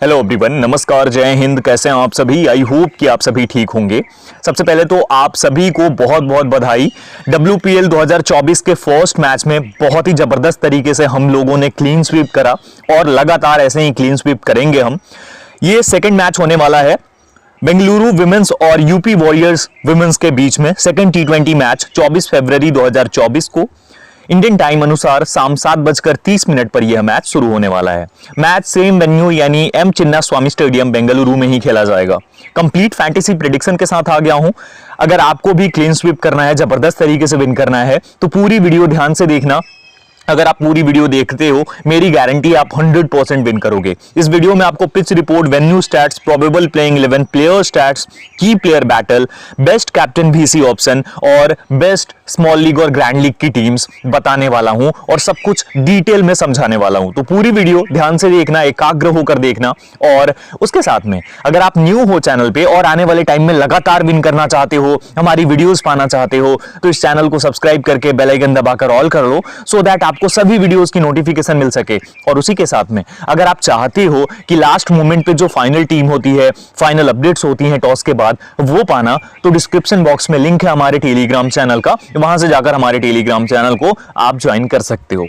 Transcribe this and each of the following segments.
Hello everyone, नमस्कार, जय हिंद। कैसे हैं आप सभी? आई होप कि आप सभी ठीक होंगे। सबसे पहले तो आप सभी को बहुत बहुत बधाई। WPL 2024 के फर्स्ट मैच में बहुत ही जबरदस्त तरीके से हम लोगों ने क्लीन स्वीप करा और लगातार ऐसे ही क्लीन स्वीप करेंगे हम। ये सेकंड मैच होने वाला है बेंगलुरु विमेंस और यूपी वॉरियर्स विमेंस के बीच में। सेकंड T20 मैच 24 फरवरी 2024 को इंडियन टाइम अनुसार शाम 7:30 पर यह मैच शुरू होने वाला है। मैच सेम वेन्यू यानी एम चिन्नास्वामी स्टेडियम बेंगलुरु में ही खेला जाएगा। कंप्लीट फैंटेसी प्रेडिक्शन के साथ आ गया हूं। अगर आपको भी क्लीन स्वीप करना है, जबरदस्त तरीके से विन करना है, तो पूरी वीडियो ध्यान से देखना। अगर आप पूरी वीडियो देखते हो, मेरी गारंटी आप 100% विन करोगे। इस वीडियो में आपको pitch report, venue stats, probable playing 11, player stats, key player battle, best captain VC option और बेस्ट स्मॉल लीग और ग्रैंड लीग की टीम्स बताने वाला हूं और सब कुछ डिटेल में समझाने वाला हूं। तो पूरी वीडियो ध्यान से देखना, एकाग्र होकर देखना। और उसके साथ में अगर आप न्यू हो चैनल पे और आने वाले टाइम में लगातार विन करना चाहते हो, हमारी वीडियोस पाना चाहते हो, तो इस चैनल को सब्सक्राइब करके बेल आइकन दबाकर ऑल कर लो, सो दैट आपको सभी वीडियोस की नोटिफिकेशन मिल सके। और उसी के साथ में अगर आप चाहते हो कि लास्ट मोमेंट पे जो फाइनल टीम होती है, फाइनल अपडेट्स होती हैं टॉस के बाद, वो पाना, तो डिस्क्रिप्शन बॉक्स में लिंक है हमारे टेलीग्राम चैनल का, वहां से जाकर हमारे टेलीग्राम चैनल को आप ज्वाइन कर सकते हो।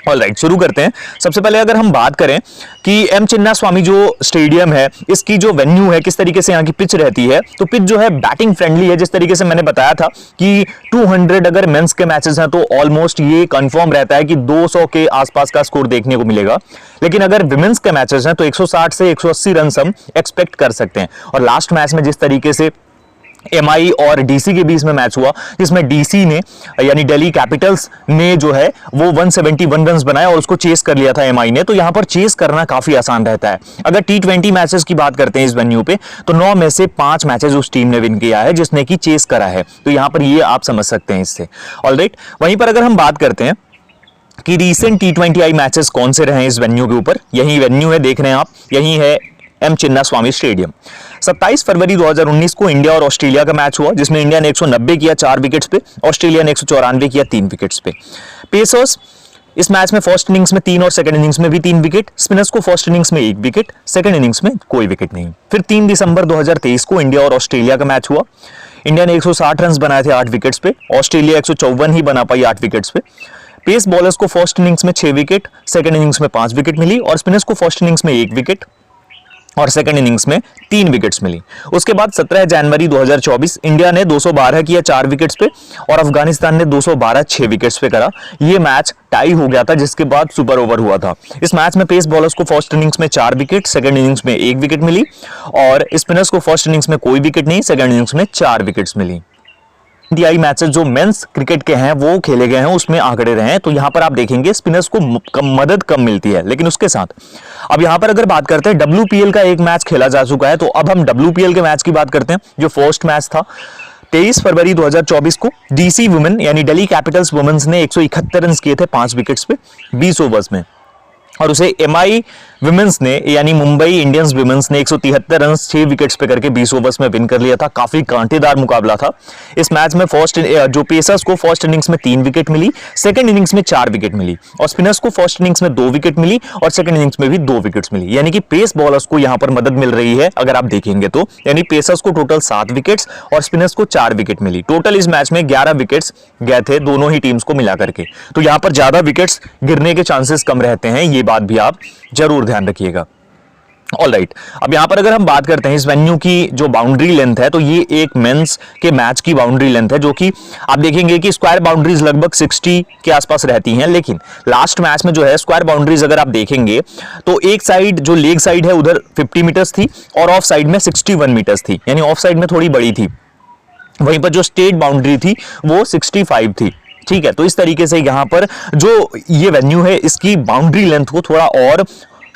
ऑलराइट, शुरू करते हैं। सबसे पहले अगर हम बात करें कि एम चिन्नास्वामी जो स्टेडियम है, इसकी जो वेन्यू है, किस तरीके से यहाँ की पिच रहती है, तो पिच जो है बैटिंग फ्रेंडली है। जिस तरीके से मैंने बताया था कि 200 अगर मेंस के मैचेस हैं तो ऑलमोस्ट ये कंफर्म रहता है कि 200 के आसपास का स्कोर देखने को मिलेगा। लेकिन अगर विमेंस के मैचेस हैं तो 160 से 180 रन हम एक्सपेक्ट कर सकते हैं। और लास्ट मैच में जिस तरीके से MI और DC के बीच में मैच हुआ, जिसमें DC ने यानी दिल्ली कैपिटल्स ने जो है वो 171 रन बनाए और उसको चेस कर लिया था MI ने, तो यहां पर चेस करना काफी आसान रहता है। अगर T20 मैचेस की बात करते हैं इस वेन्यू पे, तो 9 में से 5 मैचेस उस टीम ने विन किया है जिसने कि चेस करा है। तो यहां पर ये आप समझ सकते हैं इससे। ऑलराइट, वहीं पर अगर हम बात करते हैं कि रीसेंट T20I मैचेस कौन से रहे इस वेन्यू के ऊपर, यही वेन्यू है, देख रहे हैं आप, यही है एम चिन्नास्वामी स्टेडियम। 27 फरवरी 2019 को इंडिया और ऑस्ट्रेलिया का मैच हुआ, जिसमें इंडिया ने 190 किया 4 विकेट्स पे, ऑस्ट्रेलिया ने 194 किया 3 विकेट्स पे। पेसर्स इस मैच में फर्स्ट इनिंग्स में 3 और सेकंड इनिंग्स में भी 3 विकेट। स्पिनर्स को फर्स्ट इनिंग्स में 1 विकेट, सेकंड इनिंग्स में कोई विकेट नहीं। फिर 3 दिसंबर 2023 को इंडिया और ऑस्ट्रेलिया का मैच हुआ। इंडिया ने 160 रन बनाए थे 8 विकेट्स पे, ऑस्ट्रेलिया 154 ही बना पाई 8 विकेट्स पे। पेस बॉलर्स को फर्स्ट इनिंग्स में 6 विकेट, सेकंड इनिंग्स में 5 विकेट मिली, और स्पिनर्स को फर्स्ट इनिंग्स में 1 विकेट और सेकंड इनिंग्स में 3 विकेट्स मिली। उसके बाद 17 जनवरी 2024 इंडिया ने 212 किया 4 विकेट्स पे, और अफगानिस्तान ने 212 6 विकेट्स पे करा। ये मैच टाई हो गया था, जिसके बाद सुपर ओवर हुआ था। इस मैच में पेस बॉलर्स को फर्स्ट इनिंग्स में 4 विकेट, सेकंड इनिंग्स में 1 विकेट मिली, और स्पिनर्स को फर्स्ट इनिंग्स में कोई विकेट नहीं, सेकंड इनिंग्स में 4 विकेट्स मिली। T20 मैचेस जो मेंस क्रिकेट के हैं वो खेले गए हैं, उसमें आंकड़े रहे हैं। तो यहां पर आप देखेंगे स्पिनर्स को मदद कम मिलती है, लेकिन उसके साथ अब यहां पर अगर बात करते हैं, WPL का एक मैच खेला जा चुका है, तो अब हम WPL के मैच की बात करते हैं। जो फर्स्ट मैच था 23 फरवरी 2024 को DC वुमेन यानी दिल्ली कैपिटल्स वुमेन्स ने 171 रन किए थे 5 विकेट्स पे 20 ओवर्स में, और उसे MI विमेंस ने यानी मुंबई इंडियंस विमेंस ने 173 रन 6 विकेट्स पे करके 20 ओवर्स में विन कर लिया था। काफी कांटेदार मुकाबला था। इस मैच में जो पेसर्स को फर्स्ट इनिंग्स में 3 विकेट मिली, सेकंड इनिंग्स में 4 विकेट मिली, और स्पिनर्स को फर्स्ट इनिंग्स में 2 विकेट मिली और सेकंड इनिंग्स में भी 2 विकेट्स मिली। यानी कि पेस बॉलर्स को यहां पर मदद मिल रही है अगर आप देखेंगे तो, यानी पेसर्स को टोटल 7 विकेट्स और स्पिनर्स को 4 विकेट मिली। टोटल इस मैच में 11 विकेट्स गए थे दोनों ही टीम्स को मिला करके। तो यहां पर ज्यादा विकेट्स गिरने के चांसेस कम रहते हैं, ये बात भी आप जरूर ध्यान रखिएगा। ऑलराइट, अब यहां पर अगर हम बात करते हैं इस वेन्यू की जो बाउंड्री लेंथ है, तो ये एक मेंस के मैच की बाउंड्री लेंथ है, जो कि आप देखेंगे कि स्क्वायर बाउंड्रीज लगभग 60 के आसपास रहती हैं। लेकिन लास्ट मैच में जो है स्क्वायर बाउंड्रीज अगर आप देखेंगे तो एक साइड जो लेग साइड है उधर 50 मीटर्स थी और ऑफ साइड में 61 मीटर्स थी, यानी ऑफ साइड में थोड़ी बड़ी थी। वहीं पर जो स्टेट बाउंड्री थी वो 65 थी। ठीक है, तो इस तरीके से यहां पर जो ये वेन्यू है इसकी बाउंड्री लेंथ को थोड़ा और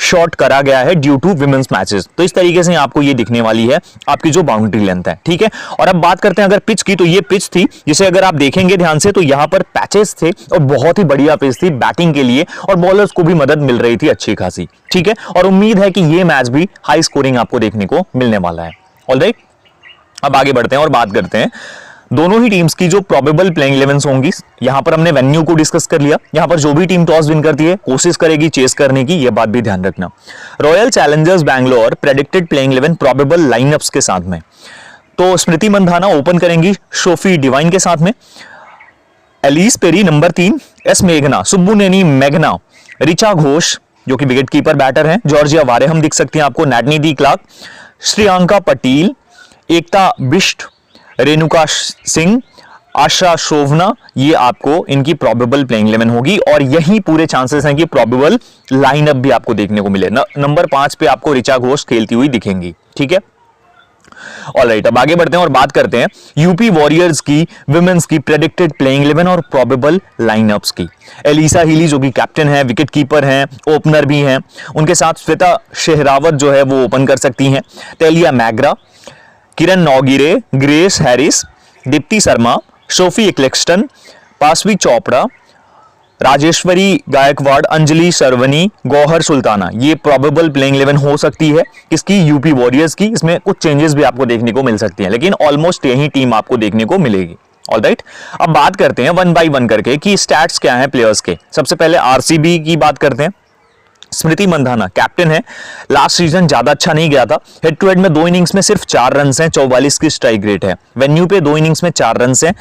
शॉर्ट करा गया है ड्यू टू विमेंस मैचेस। तो इस तरीके से आपको ये दिखने वाली है आपकी जो बाउंड्री लेंथ है। ठीक है, और अब बात करते हैं अगर पिच की, तो ये पिच थी जिसे अगर आप देखेंगे ध्यान से तो यहां पर पैचेस थे और बहुत ही बढ़िया पिच थी बैटिंग के लिए, और बॉलर्स को भी मदद मिल रही थी अच्छी खासी। ठीक है, और उम्मीद है कि ये मैच भी हाई स्कोरिंग आपको देखने को मिलने वाला है। ऑलराइट, अब आगे बढ़ते हैं और बात करते हैं दोनों ही टीम्स की जो प्रोबेबल प्लेइंग 11 होंगी, यहां पर हमने वेन्यू को डिस्कस कर लिया। यहां पर जो भी टीम टॉस विन करती है कोशिश करेगी चेस करने की, यह बात भी ध्यान रखना। Royal Challengers Bangalore predicted playing 11 probable line-ups के साथ में, तो स्मृति मंधाना ओपन करेंगी सोफी डिवाइन के साथ में, एलिस पेरी नंबर 3, एस मेघना, सुब्बुनेनी मेघना, रिचा घोष जो कि विकेट कीपर बैटर हैं, जॉर्जिया वारे हम दिख सकती हैं आपको, नैटनी डी क्लार्क, श्रेयांका पटेल, एकता बिष्ट, रेणुका सिंह, आशा शोभना, ये आपको इनकी प्रोबेबल प्लेइंग 11 होगी और यही पूरे चांसेस हैं कि प्रोबेबल लाइनअप भी आपको देखने को मिले। नंबर 5 पे आपको रिचा घोष खेलती हुई दिखेंगी। ठीक है, ऑलराइट, अब आगे बढ़ते हैं और बात करते हैं यूपी वॉरियर्स की विमेंस की प्रेडिक्टेड प्लेइंग 11 और प्रोबेबल लाइनअप्स की। एलिसा हीली जो कि कैप्टन है, विकेट कीपर हैं, ओपनर भी हैं, उनके साथ श्वेता शेहरावत जो है वो ओपन कर सकती हैं, Tahlia McGrath, Kiran Navgire, Grace Harris, Deepti Sharma, Sophie Ecclestone, Parshavi Chopra, Rajeshwari Gayakwad, Anjali Sarvani, Gouher Sultana, ये प्रोबेबल प्लेइंग 11 हो सकती है किसकी, यूपी वॉरियर्स की। इसमें कुछ चेंजेस भी आपको देखने को मिल सकती हैं, लेकिन ऑलमोस्ट यही टीम आपको देखने को मिलेगी। ऑलराइट, अब बात करते हैं वन बाय वन करके कि स्टैट्स क्या हैं प्लेयर्स के। सबसे पहले आरसीबी की बात करते हैं। स्मृति मंधाना कैप्टन है, लास्ट सीजन ज्यादा अच्छा नहीं गया था। हेड टू हेड में 2 इनिंग्स में सिर्फ 4 रन हैं, 44 की स्ट्राइक रेट है। वेन्यू पे 2 इनिंग्स में 4 रन हैं।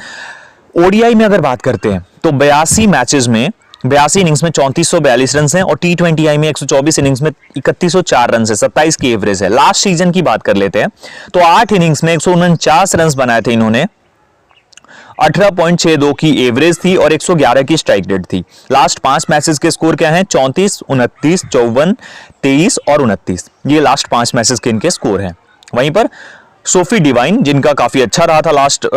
ओडीआई में अगर बात करते हैं तो 82 मैचेस में 82 इनिंग्स में 3442 रन हैं और T20I में 124 इनिंग्स में 3104 रन है, 27 की एवरेज है। लास्ट सीजन की बात कर लेते हैं तो 8 इनिंग्स में 149 रन बनाए थे इन्होंने, 18.62 की एवरेज थी और 111 की स्ट्राइक रेट थी। लास्ट 5 मैचेस के स्कोर क्या हैं, 34, 29, 54, 23 और 29, ये लास्ट 5 मैचेस के इनके स्कोर हैं। वहीं पर सोफी डिवाइन जिनका काफी अच्छा रहा था लास्ट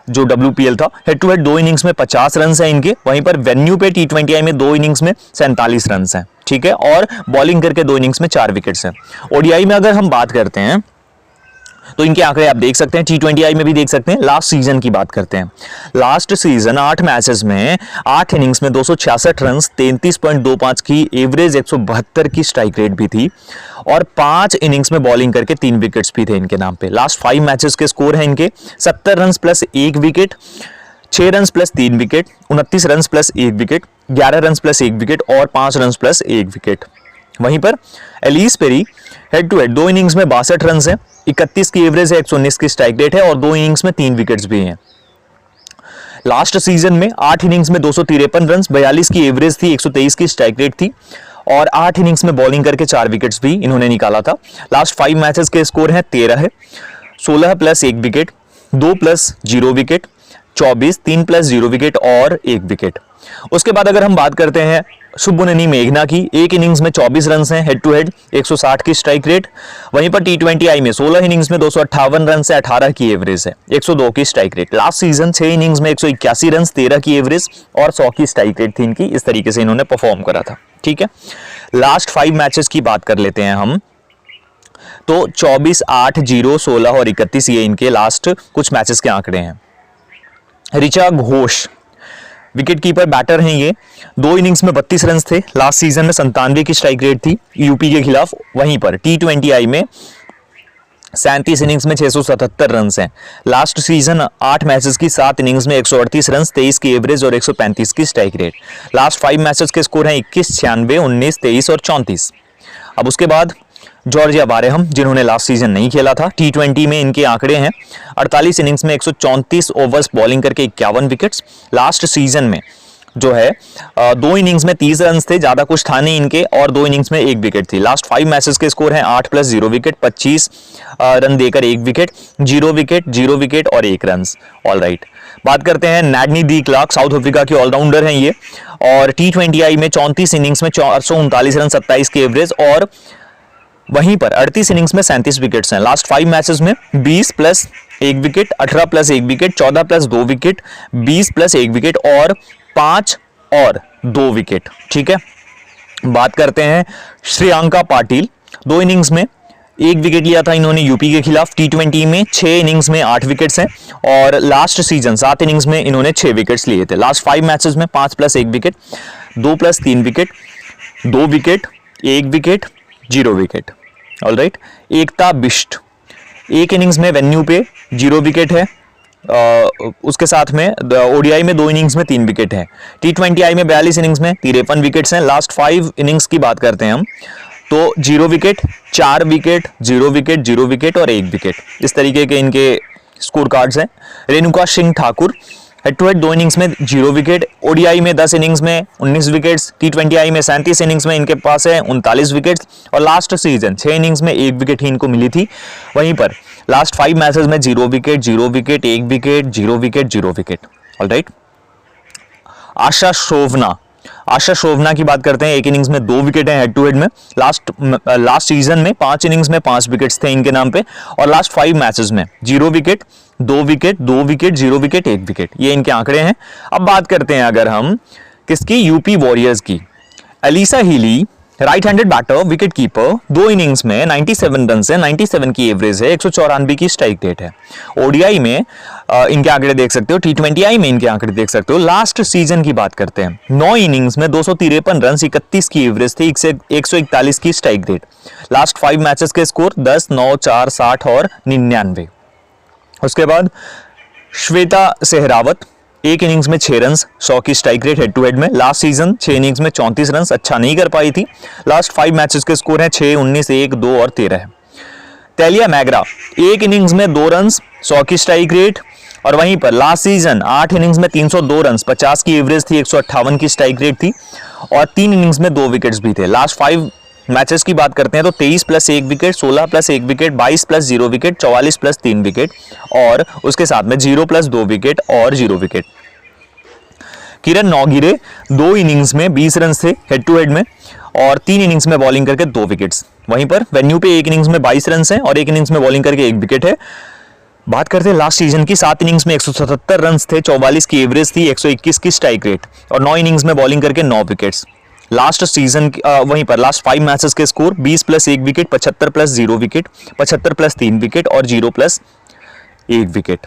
जो WPL था, हेड टू हेड 2 इनिंग्स में 50 रन हैं इनके। वहीं पर वेन्यू पे T20I में 2 इनिंग्स में 47 रन हैं। ठीक है, और बॉलिंग करके 2 इनिंग्स में 4 विकेट्स हैं। ओडीआई में अगर हम बात करते हैं तो इनके आंकड़े आप देख सकते हैं, T20I में भी देख सकते हैं। लास्ट सीजन की बात करते हैं, लास्ट सीजन 8 मैचेस में 8 इनिंग्स में 266 रन, 33.25 की एवरेज, 172 की स्ट्राइक रेट भी थी और 5 इनिंग्स में बॉलिंग करके 3 विकेट्स भी थे इनके नाम पे। लास्ट 5 मैचेस के स्कोर हैं इनके 70 run plus 1 wicket, 6 run plus 3 wicket, 29 run plus 1 wicket, 11 run plus 1 wicket और 5 रन प्लस 1 विकेट। वहीं पर Ellyse Perry head to head 2 innings में 62 रन है, 31 की एवरेज है, 119 की स्ट्राइक रेट है और 2 इनिंग्स में 3 विकेट्स भी हैं। लास्ट सीजन में 8 इनिंग्स में 253 रन, 42 की एवरेज थी, 123 की स्ट्राइक रेट थी और 8 इनिंग्स में बॉलिंग करके 4 विकेट्स भी इन्होंने निकाला था। लास्ट 5 मैचेस के स्कोर हैं 13 है, 16 plus 1 wicket, 2 plus 0 wicket, 24, 3 plus 0 wicket और 1 विकेट। उसके बाद अगर हम बात करते हैं सुब्बुनेनी मेघना की, 1 इनिंग्स में 24 रन हैं, हेड टू हेड 160 की स्ट्राइक रेट। वहीं पर T20I में 16 इनिंग्स में 258 रन से 18 की एवरेज है, 102 की strike rate. Last season 6 innings में 181 रन, 13 की एवरेज और 100 की स्ट्राइक रेट थी इनकी। इस तरीके से इन्होंने परफॉर्म करा था। ठीक है, लास्ट 5 मैचेस की बात कर लेते हैं हम तो 24, 8, 0, 16 और 31 ये इनके लास्ट कुछ मैचेस के आंकड़े हैं। Richa Ghosh wicket keeper batter हैं ये, 2 इनिंग्स में 32 रन थे, लास्ट सीजन में 97 की स्ट्राइक रेट थी यूपी के खिलाफ। वहीं पर T20I में 37 इनिंग्स में 677 रन हैं। लास्ट सीजन 8 मैचेस की 7 इनिंग्स में 138 रन, 23 की एवरेज और 135 की स्ट्राइक रेट। लास्ट 5 मैचेस के स्कोर हैं 21, 96, 19, 23 और 34। अब उसके बाद जॉर्जिया बारेहम जिन्होंने लास्ट सीजन नहीं खेला था, T20 में इनके आंकड़े हैं 48 इनिंग्स में 134 ओवर्स बॉलिंग करके 51 विकेट्स। लास्ट सीजन में जो है 2 इनिंग्स में 30 रन थे, ज्यादा कुछ था नहीं इनके और 2 इनिंग्स में 1 विकेट थी। लास्ट 5 मैचेस के स्कोर हैं 8 प्लस 0 विकेट, 25 रन देकर 1 विकेट, 0 विकेट, 0 विकेट और 1 रन। ऑलराइट, बात करते हैं नैटनी डी क्लार्क, साउथ अफ्रीका के ऑलराउंडर हैं ये और T20I में 34 इनिंग्स में 439 रन, 27 की एवरेज और वहीं पर 38 इनिंग्स में 37 विकेट्स हैं। लास्ट 5 मैचेस में 20 plus 1 wicket, 18 plus 1 wicket, 14 plus 2 wicket, 20 plus 1 wicket और 5 और 2 विकेट। ठीक है, बात करते हैं श्रेयांका पाटिल, 2 इनिंग्स में 1 विकेट लिया था इन्होंने यूपी के खिलाफ। T20 में 6 इनिंग्स में 8 विकेट्स हैं और लास्ट सीजन 7 इनिंग्स में इन्होंने 6 विकेट्स लिए थे। लास्ट 5 मैचेस में 5 plus 1 wicket, 2 plus 3 wicket, 2 wicket, 1 wicket, 0 wicket. Alright, Ekta Bisht 1 innings में वेन्यू पे 0 विकेट है, उसके साथ में ओडीआई में 2 इनिंग्स में 3 विकेट है, T20I में 42 इनिंग्स में 53 विकेट्स हैं। लास्ट 5 इनिंग्स की बात करते हैं हम तो 0 विकेट, 4 विकेट, 0 विकेट, 0 विकेट और 1 विकेट, इस तरीके के इनके स्कोर कार्ड्स हैं। Renuka Singh Thakur head to head 2 innings में 0 विकेट, ओडीआई में 10 इनिंग्स में 19 विकेट्स, T20I में 37 इनिंग्स में इनके पास है 39 विकेट्स और लास्ट सीजन 6 इनिंग्स में 1 विकेट ही इनको मिली थी। वहीं पर लास्ट 5 मैचेस में 0 wicket, 0 wicket, 1 wicket, 0 wicket, 0 wicket. Alright, Asha Shobhana की बात करते हैं। 1 इनिंग्स में 2 विकेट हैं हेड टू हेड में। लास्ट सीजन में 5 इनिंग्स में 5 विकेट्स थे इनके नाम पे और लास्ट 5 मैचेस में 0 wicket, 2 wicket, 2 wicket, 0 wicket, 1 wicket, ये इनके आंकड़े हैं। अब बात करते हैं अगर हम किसकी, यूपी वॉरियर्स की। Alyssa Healy right handed batter, wicket keeper, 2 innings में 97 रन है, 97 की एवरेज है, 194 की स्ट्राइक रेट है। ओडीआई में इनके आंकड़े देख सकते हो, T20I में इनके आंकड़े देख सकते हो। लास्ट सीजन की बात करते हैं, 9 इनिंग्स में 253 रन, 31 की एवरेज थी, 141 की स्ट्राइक रेट। लास्ट 5 मैचेस के स्कोर 10, 9, 4, 60 और 99। उसके बाद श्वेता सहरावत 1 इनिंग्स में 6 रन, 100 की strike rate head to head में। लास्ट सीजन 6 इनिंग्स में 34 रन, अच्छा नहीं कर पाई थी। लास्ट 5 मैचेस के स्कोर हैं 6, 19, 1, 2 और 13 है। तेलिया मैगरा 1 इनिंग्स में 2 रन, 100 की स्ट्राइक रेट और वहीं पर लास्ट सीजन 8 इनिंग्स में 302 रन, 50 की एवरेज थी, 158 की स्ट्राइक रेट थी और 3 इनिंग्स में 2 विकेट्स भी थे। लास्ट 5 मैचेस की बात करते हैं तो 23 plus 1 wicket, 16 plus 1 wicket, 22 plus 0 wicket, 44 plus 3 wicket और उसके साथ में 0 प्लस 2 विकेट और 0 विकेट। किरण नौगिरे 2 इनिंग्स में 20 रन थे हेड टू हेड में और 3 इनिंग्स में बॉलिंग करके 2 विकेट्स। वहीं पर वेन्यू पे 1 इनिंग्स में 22 रन हैं और 1 इनिंग्स में बॉलिंग करके 1 विकेट है। बात करते हैं लास्ट सीजन की, 7 इनिंग्स में 177 रन थे, 44 की एवरेज थी, 121 की स्ट्राइक रेट और 9 इनिंग्स में बॉलिंग करके 9 विकेट्स। लास्ट सीजन वहीं पर लास्ट 5 मैचेस के score 20 plus 1 wicket, 75 plus 0 wicket, 75 plus 3 wicket और 0 प्लस 1 विकेट।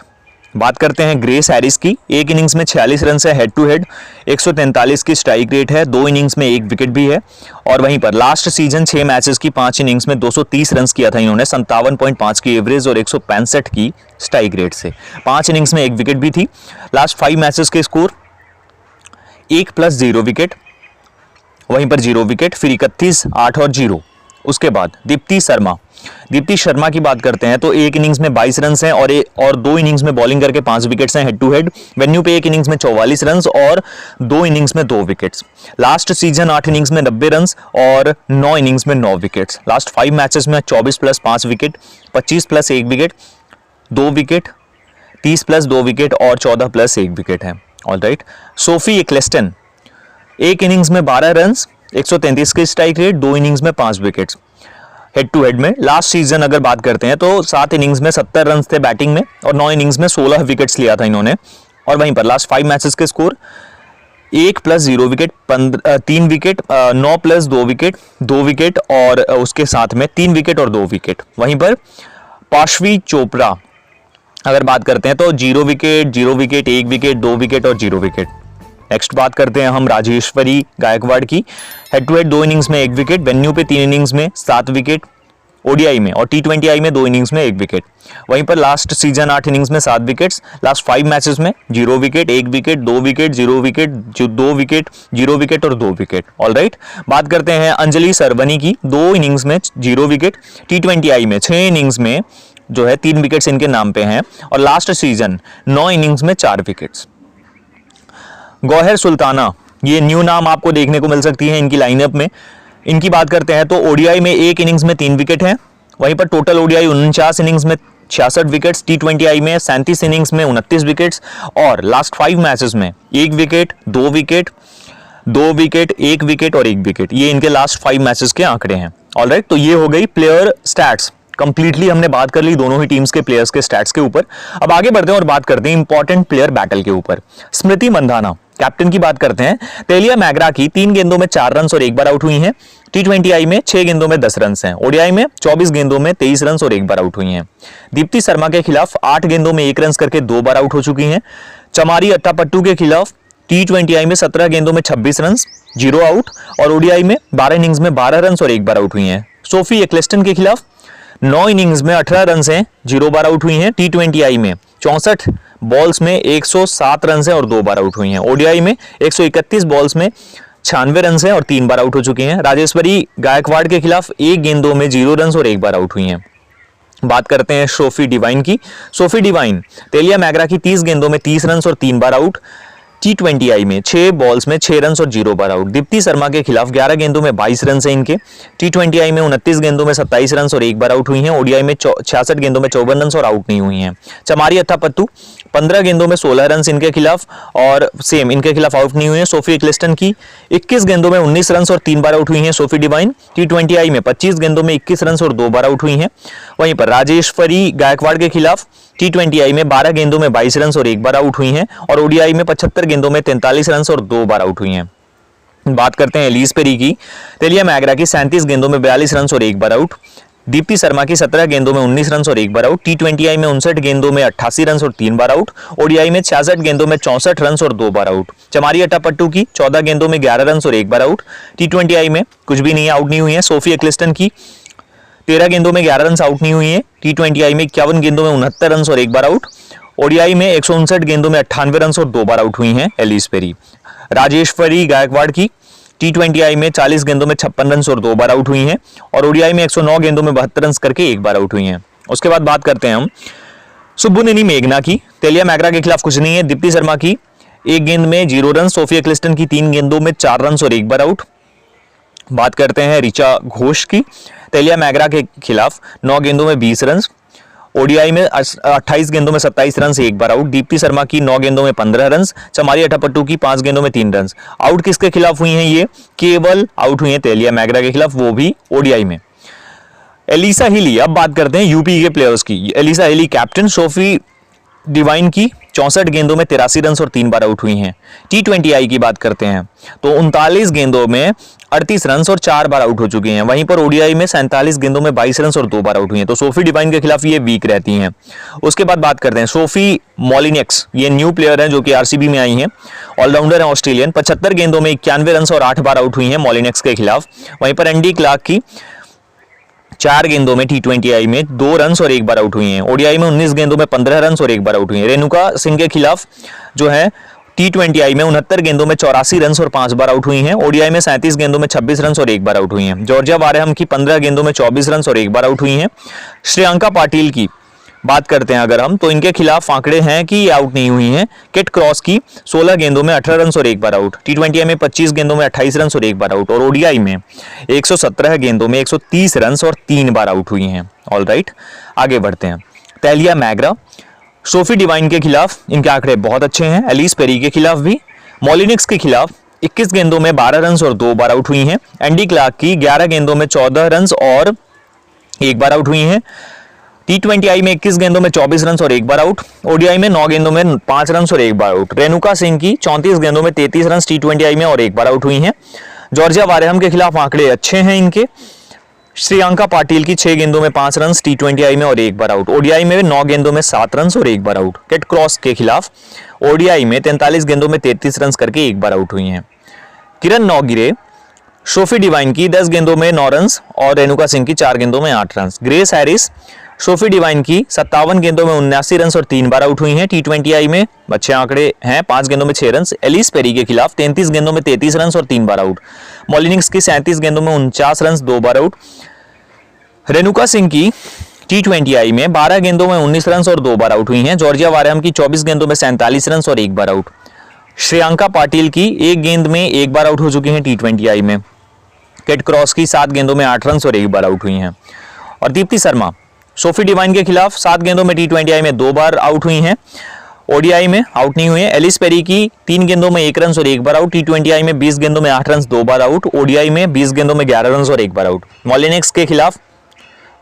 बात करते हैं ग्रेस हैरिस की, 1 इनिंग्स में 46 रन है हेड टू हेड, 143 की स्ट्राइक रेट है, 2 इनिंग्स में 1 विकेट भी है और वहीं पर लास्ट सीजन 6 मैचेस की 5 इनिंग्स में 230 रन किया था इन्होंने, 57.5 की एवरेज और 165 की स्ट्राइक रेट से। 5 इनिंग्स में 1 विकेट भी थी। लास्ट 5 मैचेस के स्कोर 1 प्लस 0 विकेट, वहीं पर 0 विकेट, फिर 31, 8 और 0। उसके बाद दीप्ति शर्मा की बात करते हैं तो 1 इनिंग्स में 22 रन हैं और 2 इनिंग्स में बॉलिंग करके 5 विकेट्स हैं हेड टू हेड। वेन्यू पे 1 इनिंग्स में 44 रन और 2 इनिंग्स में 2 विकेट्स। लास्ट सीजन 8 इनिंग्स में 90 रन और 9 इनिंग्स में 9 विकेट्स। लास्ट 5 मैचेस में 24 plus 5 wicket, 25 plus 1 wicket, 2 wicket, 30 plus 2 wicket और 14 प्लस 1 विकेट है। ऑलराइट, सोफी एक्लेस्टन 1 इनिंग्स में 12 रन, 133 की स्ट्राइक रेट, 2 इनिंग्स में 5 विकेट्स हेड टू हेड में। लास्ट सीजन अगर बात करते हैं तो 7 इनिंग्स में 70 रन थे बैटिंग में और 9 इनिंग्स में 16 विकेट्स लिया था इन्होंने और वहीं पर लास्ट 5 मैचेस के score 1 plus 0 wicket, 3 wicket, 9 plus 2 wicket, 2 wicket और उसके साथ में 3 विकेट और 2 विकेट। वहीं पर पाशवी चोपड़ा अगर बात करते हैं तो 0 विकेट, 0 विकेट, 1 विकेट, 2 विकेट और 0 विकेट। नेक्स्ट बात करते हैं हम राजेश्वरी गायकवाड़ की, हेड टू हेड 2 इनिंग्स में 1 विकेट, वेन्यू पे 3 इनिंग्स में 7 विकेट ओडीआई में और T20I में 2 इनिंग्स में 1 विकेट। वहीं पर लास्ट सीजन 8 इनिंग्स में 7 विकेट्स, लास्ट 5 मैचेस में 0 wicket, 1 wicket, 2 wicket, 0 wicket, 2 wicket, 0 wicket और 2 विकेट। ऑलराइट, बात करते हैं अंजलि सरवनी की, 2 इनिंग्स में 0 विकेट, T20I में 6 इनिंग्स में जो है 3 विकेट्स इनके नाम पे हैं और लास्ट सीजन 9 इनिंग्स में 4 विकेट्स। गौहर सुल्ताना, ये न्यू नाम आपको देखने को मिल सकती है इनकी लाइनअप में। इनकी बात करते हैं तो ओडीआई में 1 इनिंग्स में 3 विकेट हैं, वहीं पर टोटल ओडीआई 49 इनिंग्स में 66 विकेट्स, T20I में 37 इनिंग्स में 29 विकेट्स और लास्ट 5 मैचेस में 1 विकेट, 2 विकेट, 2 विकेट, 1 विकेट और 1 विकेट। ये इनके लास्ट 5 मैचेस के आंकड़े हैं। ऑलराइट, तो ये हो गई प्लेयर स्टैट्स। कंप्लीटली हमने बात कर ली दोनों ही टीम्स के प्लेयर्स के स्टैट्स के ऊपर। अब आगे बढ़ते हैं और बात करते हैं इंपॉर्टेंट प्लेयर बैटल के ऊपर। स्मृति मंधाना कैप्टन की बात करते हैं। तेलिया मैगरा की 3 गेंदों में 4 रन और 1 बार आउट हुई हैं। T20I में 6 गेंदों में 10 रन हैं। ओडीआई में 24 गेंदों में 23 रन और 1 बार आउट हुई हैं। दीप्ति शर्मा के खिलाफ 8 गेंदों में 1 रन करके 2 बार आउट हो चुकी हैं। चमारी अट्टापट्टू के खिलाफ T20I में 17 गेंदों में 26 रन, 0 आउट और ओडीआई में 12 इनिंग्स में 12 रन और 1 बार आउट हुई हैं। सोफी एक्लेस्टन के खिलाफ 9 इनिंग्स में 18 रन हैं, 0 बार आउट हुई हैं। T20I में 64 बॉल्स में 107 रन है और 2 बार आउट हुई हैं। ओडीआई में 131 बॉल्स में 96 रन है और 3 बार आउट हो चुकी हैं। राजेश्वरी गायकवाड़ के खिलाफ 1 गेंदों में 0 रन और 1 बार आउट हुई हैं। बात करते हैं सोफी डिवाइन की। सोफी डिवाइन तेलिया मैगरा की 30 गेंदों में 30 रन और 3 बार आउट। T20I में 6 बॉल्स में 6 रन और 0 बार आउट। दीप्ति शर्मा के खिलाफ 11 गेंदों में 22 रन है इनके। T20I में 29 गेंदों में 27 रन और 1 बार आउट हुई हैं। ओडीआई में 66 गेंदों में 54 रन और आउट नहीं हुई हैं। चमारी अथापत्तू 15 गेंदों में 16 रन इनके खिलाफ और सेम इनके खिलाफ आउट नहीं हुई है। सोफी एक्लिस्टन की 21 गेंदों में 19 रन और 3 बार आउट हुई हैं। सोफी डिवाइन T20I में 25 गेंदों में 21 रन और 2 बार आउट हुई हैं। वहीं पर राजेश्वरी गायकवाड़ के खिलाफ T20I में 12 गेंदों में 22 रन और 1 बार आउट हुई हैं और ओडीआई में 75 गेंदों में 43 रन और 2 बार आउट हुई हैं। बात करते हैं एलिस पेरी की। तेलिया मैगरा की 37 गेंदों में 42 रन और 1 बार आउट। दीप्ति शर्मा की 17 गेंदों में 19 रन और 1 बार आउट। T20I में 59 गेंदों में 88 रन और 3 बार आउट। ओडीआई में 66 गेंदों में 64 रन और 2 बार आउट। चमारी अट्टापट्टू की 14 गेंदों में 11 रन और 1 बार आउट। T20I में कुछ भी नहीं आउट नहीं हुई है। सोफी एक्लिस्टन की 13 गेंदों में 11 रन आउट नहीं हुई है। T20I में 51 गेंदों में 69 रन और 1 बार आउट। ओडीआई में 159 गेंदों में 98 रन और 2 बार आउट हुई हैं एलिस पेरी। राजेश्वरी गायकवाड़ की T20I में 40 गेंदों में 56 रन और 2 बार आउट हुई हैं और ओडीआई में 109 गेंदों में 72 रन करके 1 बार आउट हुई हैं। उसके बाद बात करते हैं हम सुब्बुनेनी मेघना की। तेलिया मैगरा के खिलाफ कुछ नहीं है। दीप्ति शर्मा की 1 गेंद में 0 रन। सोफी एक्लिस्टन की 3 गेंदों में 4 रन और 1 बार आउट। बात करते हैं ऋचा घोष की। तेलिया मैगरा के खिलाफ 9 गेंदों में 20 रन। ओडीआई में 28 गेंदों में 27 रन से 1 बार आउट। दीप्ति शर्मा की 9 गेंदों में 15 रन। चमारी अट्टापट्टू की 5 गेंदों में 3 रन। आउट किसके खिलाफ हुई हैं? ये केवल आउट हुई हैं तेलिया मैगरा के खिलाफ, वो भी ओडीआई में। एलिसा हिली, अब बात करते हैं यूपी के प्लेयर्स की। Alyssa Healy captain. Sophie Devine की 64 गेंदों में 83 रन और 3 बार आउट हुई हैं। T20I की बात करते हैं तो 39 गेंदों में 38 रन और 4 बार आउट हो चुकी हैं। वहीं पर ओडीआई में 47 गेंदों में 22 रन और 2 बार आउट हुई हैं। तो सोफी डिवाइन के खिलाफ ये वीक रहती हैं। उसके बाद बात करते हैं सोफी मॉलिनेक्स। ये न्यू प्लेयर हैं जो कि आरसीबी में आई हैं, ऑलराउंडर है ऑस्ट्रेलियन। 75 गेंदों में 91 रन और 8 बार आउट हुई हैं मॉलिनेक्स के खिलाफ। वहीं पर एंडी क्लार्क की 4 गेंदों में T20I में 2 रन और 1 बार आउट हुई हैं। ओडीआई में 19 गेंदों में 15 रन और 1 बार आउट हुई हैं। रेणुका सिंह के खिलाफ जो है T20I में 69 गेंदों में 84 रन और 5 बार आउट हुई हैं। ओडीआई में 37 गेंदों में 26 रन और 1 बार आउट हुई हैं। जॉर्जिया वारेहम की 15 गेंदों में 24 रन और 1 बार आउट हुई हैं। श्रेयांका पाटिल की बात करते हैं अगर हम तो इनके खिलाफ आंकड़े हैं कि ये आउट नहीं हुई हैं। किट क्रॉस की 16 गेंदों में 18 रन और 1 बार आउट। T20I में 25 गेंदों में 28 रन और 1 बार आउट और ओडीआई में 117 गेंदों में 130 रन और 3 बार आउट हुई हैं। ऑलराइट, आगे बढ़ते हैं। तेलिया मैगरा, सोफी डिवाइन के खिलाफ इनके आंकड़े बहुत अच्छे हैं। एलिस पेरी के खिलाफ भी। मॉलिनिक्स के खिलाफ 21 गेंदों में 12 रन और 2 बार आउट हुई हैं। एंडी क्लार्क की 11 गेंदों में 14 रन और 1 बार आउट हुई हैं। T20I में 21 गेंदों में 24 रन और 1 बार आउट। ओडीआई में 9 गेंदों में 5 रन और 1 बार आउट। रेणुका सिंह की 34 गेंदों में 33 रन T20I में और 1 बार आउट हुई हैं। जॉर्जिया वारेहम के खिलाफ आंकड़े अच्छे हैं इनके। श्रेयांका पाटिल की 6 गेंदों में 5 रन T20I में और 1 बार आउट। ओडीआई में 9 गेंदों में 7 रन और 1 बार आउट। किट क्रॉस के खिलाफ ओडीआई में 43 गेंदों में 33 रन करके 1 बार आउट हुई हैं। किरण नौगिरे, सोफी डिवाइन की 10 गेंदों में 9 रन और रेणुका सिंह की 4 गेंदों में 8 run. Grace Harris, Sophie Devine की 57 गेंदों में 79 रन और 3 बार आउट हुई हैं। T20I में अच्छे आंकड़े हैं, 5 गेंदों में 6 रन। एलिस पेरी के खिलाफ 33 गेंदों में 33 रन और 3 बार आउट। मॉलिनिक्स की 37 गेंदों में 49 रन 2 बार आउट। रेणुका सिंह की T20I में 12 गेंदों में 19 रन और 2 बार आउट हुई हैं। जॉर्जिया वारेहम की 24 गेंदों में 47 रन और 1 बार आउट। श्रेयांका पाटिल की 1 गेंद में 1 बार आउट हो चुकी हैं T20I में। किट क्रॉस की 7 गेंदों में 8 रन और 1 बार आउट हुई हैं। और दीप्ति शर्मा सोफी डिवाइन के खिलाफ 7 गेंदों में T20I में 2 बार आउट हुई हैं। ओडीआई में आउट नहीं हुई है। एलिस पेरी की 3 गेंदों में 1 रन और 1 बार आउट। T20I में 20 गेंदों में 8 रन 2 बार आउट। ओडीआई में 20 गेंदों में 11 रन और 1 बार आउट। मॉलिनिक्स के खिलाफ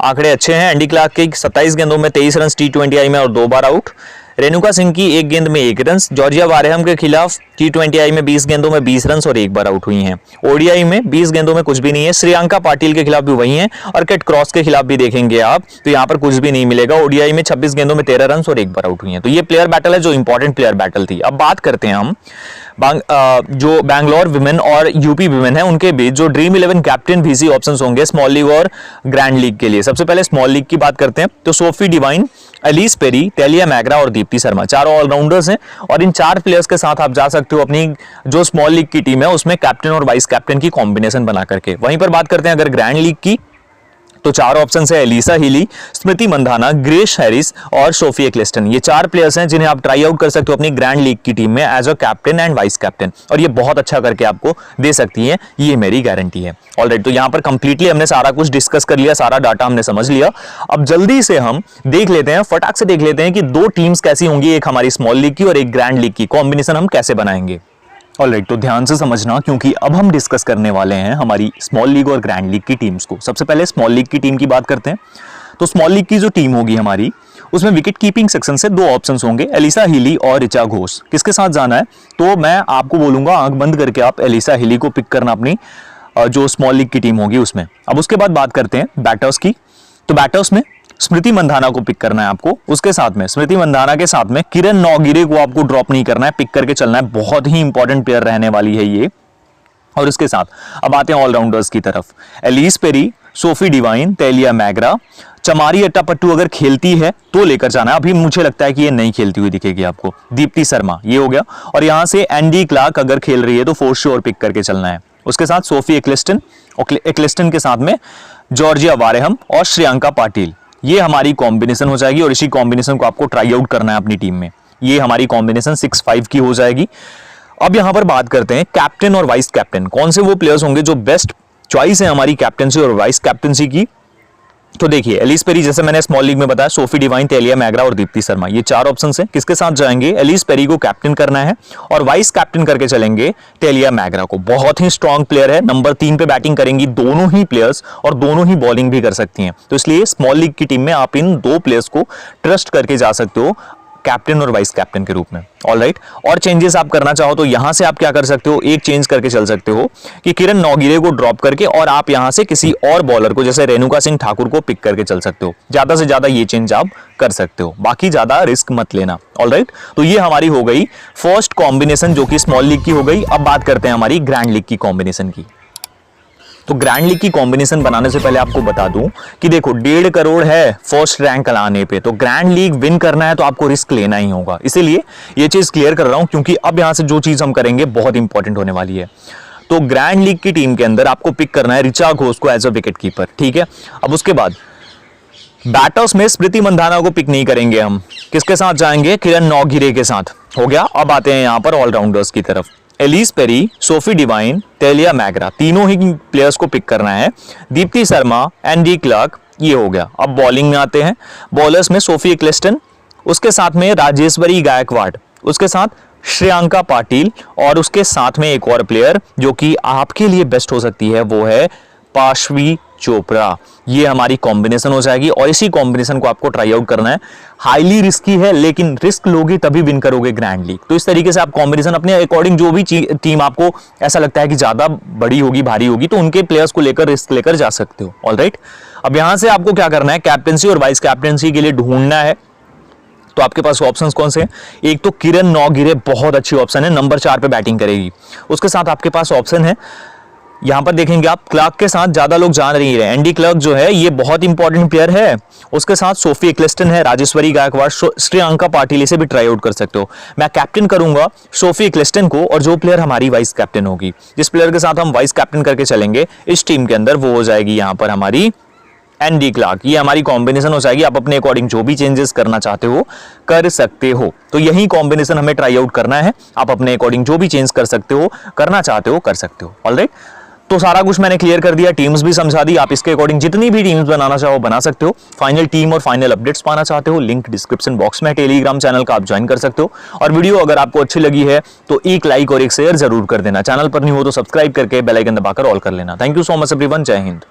आंकड़े अच्छे हैं। एंडी क्लार्क की 27 गेंदों में 23 रन T20I में और 2 बार आउट। रेणुका सिंह की 1 गेंद में 1 रन। जॉर्जिया वारेहम के खिलाफ T20I में 20 गेंदों में 20 रन और 1 बार आउट हुई हैं। ओडीआई में 20 गेंदों में कुछ भी नहीं है। श्रेयांका पाटिल के खिलाफ भी वही है और किट क्रॉस के खिलाफ भी देखेंगे आप तो यहाँ पर कुछ भी नहीं मिलेगा। ओडीआई में 26 गेंदों में 13 रन और 1 बार आउट हुई हैं। तो ये प्लेयर बैटल है जो इंपॉर्टेंट प्लेयर बैटल थी। अब बात करते हैं हम जो बैंगलोर विमेन और यूपी विमेन है उनके बीच जो ड्रीम 11 कैप्टन वीसी ऑप्शंस होंगे स्मॉल लीग और ग्रैंड लीग के लिए। सबसे पहले स्मॉल लीग की बात करते हैं तो Sophie Devine, Ellyse Perry, Tahlia McGrath और दीप्ति शर्मा चारों ऑलराउंडर्स हैं और इन 4 प्लेयर्स के साथ आप जा सकते हो अपनी जो स्मॉल लीग की टीम है उसमें कैप्टन और वाइस कैप्टन की कॉम्बिनेशन बना करके। वहीं पर बात करते हैं अगर ग्रैंड लीग की तो 4 ऑप्शन है Alyssa Healy, Smriti Mandhana, grace Harris और सोफी एक्लिस्टन। ये 4 प्लेयर्स हैं जिन्हें आप ट्राई आउट कर सकते हो अपनी ग्रैंड लीग की टीम में as a captain and vice captain और ये बहुत अच्छा करके आपको दे सकती है, ये मेरी गारंटी है। ऑलराइट, तो यहां पर कंप्लीटली हमने सारा कुछ डिस्कस कर लिया, सारा डाटा हमने समझ लिया। अब जल्दी से हम देख लेते हैं, फटाक से देख लेते हैं कि 2 टीम्स कैसी होंगी, एक हमारी स्मॉल लीग की और एक ग्रैंड लीग की, कॉम्बिनेशन हम कैसे बनाएंगे। ऑलराइट, तो ध्यान से समझना क्योंकि अब हम डिस्कस करने वाले हैं हमारी स्मॉल लीग और ग्रैंड लीग की टीम्स को। सबसे पहले स्मॉल लीग की टीम की बात करते हैं तो स्मॉल लीग की जो टीम होगी हमारी उसमें विकेट कीपिंग सेक्शन से 2 ऑप्शंस होंगे, एलिसा हिली और ऋचा घोष। किसके साथ जाना है तो मैं आपको बोलूंगा आंख बंद करके आप एलिसा हिली को पिक करना अपनी जो स्मॉल लीग की टीम होगी उसमें। अब उसके बाद बात करते हैं बैटर्स की, तो बैटर्स में स्मृति मंधाना को पिक करना है आपको, उसके साथ में स्मृति मंधाना के साथ में किरण नौगिरे को आपको ड्रॉप नहीं करना है, पिक करके चलना है, बहुत ही इंपॉर्टेंट प्लेयर रहने वाली है ये। और इसके साथ अब आते हैं ऑलराउंडर्स की तरफ, Ellyse Perry, Sophie Devine, Tahlia McGrath, Chamari Athapaththu अगर खेलती है तो लेकर जाना है, अभी मुझे लगता है कि ये नहीं खेलती हुई दिखेगी आपको, दीप्ति शर्मा ये हो गया। और यहां से एंडी क्लार्क अगर खेल रही है तो फोर श्योर पिक करके चलना है। उसके साथ सोफी एक्लिस्टन के साथ में जॉर्जिया वारेहम और श्रेयांका पाटिल, ये हमारी कॉम्बिनेशन हो जाएगी और इसी कॉम्बिनेशन को आपको ट्राई आउट करना है अपनी टीम में। ये हमारी कॉम्बिनेशन 6-5 की हो जाएगी। अब यहां पर बात करते हैं कैप्टन और वाइस कैप्टन, कौन से वो प्लेयर्स होंगे जो बेस्ट चॉइस है हमारी कैप्टनसी और वाइस कैप्टनसी की। तो देखिए एलिस पेरी जैसे मैंने स्मॉल लीग में बताया, सोफी डिवाइन, टेलिया मैगरा और दीप्ति शर्मा, ये 4 ऑप्शन हैं। किसके साथ जाएंगे, एलिस पेरी को कैप्टन करना है और वाइस कैप्टन करके चलेंगे टेलिया मैगरा को। बहुत ही स्ट्रांग प्लेयर है, नंबर 3 पे बैटिंग करेंगी दोनों ही प्लेयर्स और दोनों ही बॉलिंग भी कर सकती हैं, तो इसलिए स्मॉल लीग की टीम में आप इन 2 प्लेयर्स को ट्रस्ट करके जा सकते हो कैप्टन और वाइस कैप्टन के रूप में। ऑलराइट, और चेंजेस आप करना चाहो तो यहां से आप क्या कर सकते हो, एक चेंज करके चल सकते हो कि किरण नौगिरे को ड्रॉप करके और आप यहां से किसी और बॉलर को जैसे रेणुका सिंह ठाकुर को पिक करके चल सकते हो। ज्यादा से ज्यादा ये चेंज आप कर सकते हो, बाकी ज्यादा रिस्क मत लेना। ऑलराइट, तो ये हमारी हो गई फर्स्ट कॉम्बिनेशन जो कि स्मॉल लीग की हो गई। अब बात करते हैं हमारी ग्रैंड लीग की कॉम्बिनेशन की। तो ग्रैंड लीग की कॉम्बिनेशन बनाने से पहले आपको बता दूं कि देखो 1.5 करोड़ है फर्स्ट रैंक लाने पे, तो ग्रैंड लीग विन करना है तो आपको रिस्क लेना ही होगा, इसीलिए ये चीज क्लियर कर रहा हूं क्योंकि अब यहां से जो चीज हम करेंगे बहुत इंपॉर्टेंट होने वाली है। तो ग्रैंड लीग की टीम के अंदर आपको पिक करना है ऋचा घोष को एज अ विकेट कीपर, ठीक है। अब उसके बाद बैटर्स में स्मृति मंधाना को पिक नहीं करेंगे हम, किसके साथ जाएंगे, किरण नौगिरे के साथ, हो गया। अब आते हैं यहां पर ऑलराउंडर्स की तरफ, Ellyse Perry, Sophie Devine, Tahlia McGrath, तीनों ही प्लेयर्स को पिक करना है, दीप्ति शर्मा, एंडी क्लार्क, ये हो गया। अब बॉलिंग में आते हैं, बॉलर्स में सोफी एक्लिस्टन, उसके साथ में राजेश्वरी गायकवाड़, उसके साथ श्रेयांका पाटिल और उसके साथ में एक और प्लेयर जो कि आपके लिए बेस्ट हो सकती है वो है पाशवी चोपड़ा। ये हमारी कॉम्बिनेशन हो जाएगी और इसी कॉम्बिनेशन को आपको ट्राई आउट करना है। हाईली रिस्की है लेकिन रिस्क लोगे तभी विन करोगे ग्रैंड लीग। तो इस तरीके से आप कॉम्बिनेशन अपने अकॉर्डिंग जो भी टीम आपको ऐसा लगता है कि ज्यादा बड़ी होगी, भारी होगी, तो उनके प्लेयर्स को लेकर रिस्क लेकर जा सकते हो। ऑलराइट, अब यहां से आपको क्या करना है, कैप्टेंसी और वाइस कैप्टेंसी के लिए ढूंढना है। तो आपके पास ऑप्शंस कौन से हैं, एक तो किरण नौगिरे बहुत अच्छी ऑप्शन है, नंबर 4 पे बैटिंग करेगी। उसके साथ आपके पास ऑप्शन है, यहां पर देखेंगे आप क्लार्क के साथ ज्यादा लोग जान रही है, एंडी क्लार्क जो है ये बहुत इंपॉर्टेंट प्लेयर है। उसके साथ सोफी एक्लिस्टन है, राजेश्वरी गायकवाड़, श्रेयांका पाटिल, इसे भी ट्राई आउट कर सकते हो। मैं कैप्टन करूंगा सोफी एक्लिस्टन को और जो प्लेयर हमारी वाइस कैप्टन होगी, जिस प्लेयर के साथ हम वाइस कैप्टन करके चलेंगे इस टीम के अंदर, वो हो जाएगी यहां पर हमारी एंडी क्लार्क। ये हमारी कॉम्बिनेशन हो जाएगी। आप अपने अकॉर्डिंग जो भी चेंजेस करना चाहते हो कर सकते हो। तो यही कॉम्बिनेशन हमें ट्राई आउट करना है। आप अपने अकॉर्डिंग जो भी चेंज कर सकते हो, करना चाहते हो कर सकते हो। ऑलराइट, तो सारा कुछ मैंने क्लियर कर दिया, टीम्स भी समझा दी। आप इसके अकॉर्डिंग जितनी भी टीम्स बनाना चाहो बना सकते हो। फाइनल टीम और फाइनल अपडेट्स पाना चाहते हो, लिंक डिस्क्रिप्शन बॉक्स में, टेलीग्राम चैनल का आप ज्वाइन कर सकते हो। और वीडियो अगर आपको अच्छी लगी है तो एक लाइक और एक शेयर जरूर कर देना। चैनल पर नहीं हो तो सब्सक्राइब करके बेल आइकन दबाकर ऑल कर लेना। Thank you so much everyone, जय हिंद।